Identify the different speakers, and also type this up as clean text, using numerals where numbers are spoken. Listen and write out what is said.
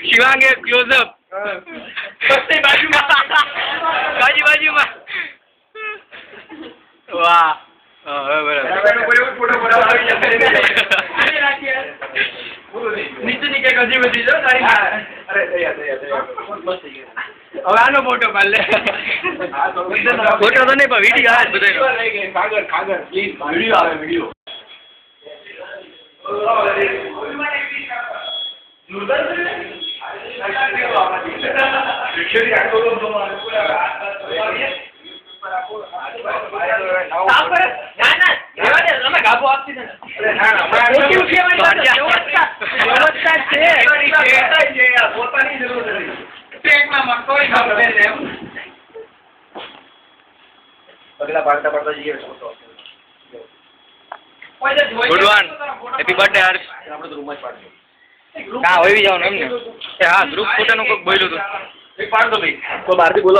Speaker 1: Shivang close-up બાજુમાં વાહ નીચે કજી બધી જો તારી હવે આનો ફોટો પાડ લે ફોટો તો નહીં પણ વિડીયો આવે બધા કાગળ પ્લીઝ વિડીયો આવે video good one happy birthday Harsh હા હોય જવાનું એમ ને હા ગ્રુપ ફોટો નું કોઈક બોલ્યું હતું પાડ દો ભાઈ તો બહારથી બોલો